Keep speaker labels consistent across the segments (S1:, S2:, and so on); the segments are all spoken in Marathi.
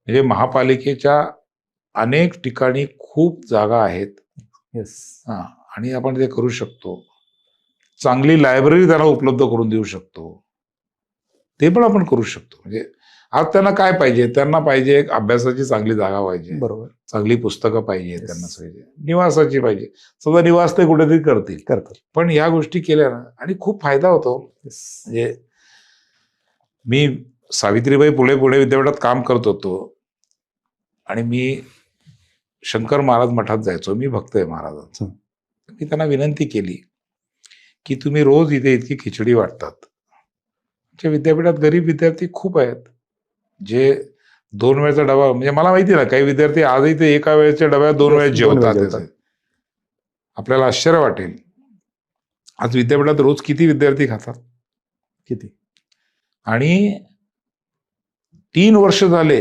S1: म्हणजे महापालिकेच्या अनेक ठिकाणी खूप जागा आहेत.
S2: येस.
S1: हां, आणि आपण ते करू शकतो. चांगली लायब्ररी त्यांना उपलब्ध करून देऊ शकतो. ते पण आपण करू शकतो. म्हणजे आज त्यांना काय पाहिजे? त्यांना पाहिजे एक अभ्यासाची चांगली जागा पाहिजे.
S2: बरोबर.
S1: चांगली पुस्तकं पाहिजे
S2: Yes.
S1: त्यांना पाहिजे. निवासाची पाहिजे. समजा निवास ते कुठेतरी करतील.
S2: करतात.
S1: पण ह्या गोष्टी केल्या ना आणि खूप फायदा होतो.
S2: Yes.
S1: म्हणजे मी सावित्रीबाई फुले पुणे विद्यापीठात काम करत होतो आणि मी शंकर महाराज मठात जायचो. मी भक्त आहे महाराजांचा. मी त्यांना विनंती केली की तुम्ही रोज इथे इतकी खिचडी वाटतात. आमच्या विद्यापीठात गरीब विद्यार्थी खूप आहेत जे 2 वेळचा डबा, म्हणजे मला माहिती ना काही विद्यार्थी आजही ते एका वेळेच्या डब्यात 2 वेळेस जेवतात. आपल्याला आश्चर्य वाटेल. आज विद्यापीठात रोज किती विद्यार्थी खातात?
S2: किती?
S1: आणि 3 वर्ष झाले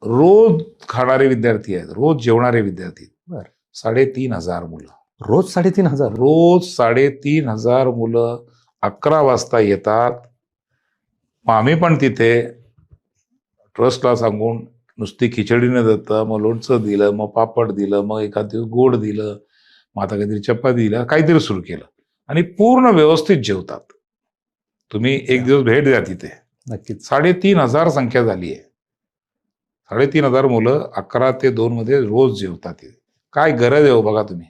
S1: रोज खाणारे विद्यार्थी आहेत, रोज जेवणारे विद्यार्थी.
S2: बरं.
S1: 3,500 मुलं.
S2: रोज 3,500?
S1: रोज 3,500 मुलं 11 वाजता येतात. मग आम्ही पण तिथे ट्रस्टला सांगून नुसती खिचडी न देता मग लोणचं दिलं, मग पापड दिलं, मग एखाद दिवस गोड दिलं, मग आता काहीतरी चपाती दिलं, काहीतरी सुरू केलं आणि पूर्ण व्यवस्थित जेवतात. तुम्ही एक दिवस भेट द्या तिथे.
S2: नक्कीच.
S1: 3,500 संख्या झाली आहे. 3,500 मुलं 11 ते 2 मध्ये रोज जेवतात. काय गरज आहे हो बघा तुम्ही.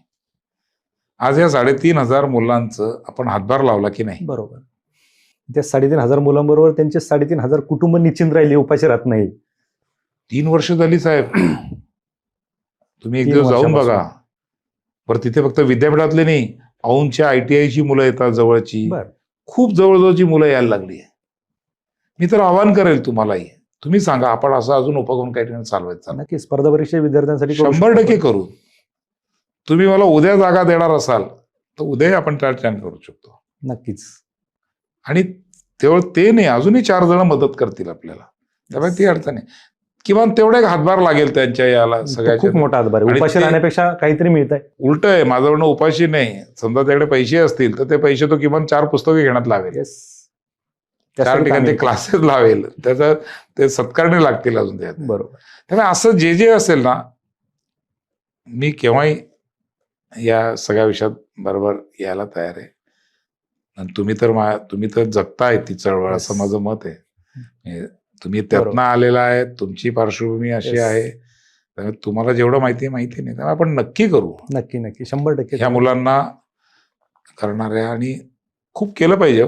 S1: आज या 3,500 मुलांचं आपण हातभार लावला की नाही?
S2: बरोबर. त्या 3,500 मुलांबरोबर त्यांचे 3,500 कुटुंब निश्चिंत राहिले, उपाशी राहत नाही.
S1: 3 वर्ष झाली साहेब. तुम्ही एक दिवस जाऊन बघा. बरं, तिथे फक्त विद्यापीठातले नाही, औंधच्या ITIची मुलं येतात जवळची. खूप जवळजवळची मुलं यायला लागली आहे. मी तर आवाहन करेल तुम्हालाही, तुम्ही सांगा आपण असं अजून उपक्रम काही ठिकाणी चालवायचा.
S2: नक्की. स्पर्धा परीक्षा विद्यार्थ्यांसाठी
S1: 100% करू. तुम्ही मला उद्या जागा देणार असाल तर उद्याही आपण त्या ठिकाणी करू शकतो.
S2: नक्कीच.
S1: आणि तेवढं ते नाही, अजूनही 4 जण मदत करतील आपल्याला. त्यामुळे ती अडचण नाही. किमान तेवढा एक हातभार लागेल त्यांच्या याला सगळ्या.
S2: खूप मोठा हातभार आहे. उपाशी राहण्यापेक्षा काहीतरी मिळत आहे.
S1: उलट आहे, माझं म्हणणं उपाशी नाही. समजा त्याकडे पैसे असतील तर ते पैसे तो किमान 4 पुस्तके घेण्यात लावेल. 4 ठिकाणी ते क्लासेस लावेल. त्याचा ते सत्कारणे लागतील अजून त्यात.
S2: बरोबर.
S1: त्यामुळे असं जे जे असेल ना, मी केव्हाही या सगळ्या विषयात बरोबर यायला तयार आहे. आणि तुम्ही तर जगताय ती चळवळ, असं माझं मत आहे. तुम्ही त्यातनं आलेला आहे, तुमची पार्श्वभूमी अशी आहे, त्यामुळे तुम्हाला जेवढं माहिती नाही त्यामुळे आपण नक्की करू.
S2: नक्की 100%
S1: ह्या मुलांना करणाऱ्या, आणि खूप केलं पाहिजे.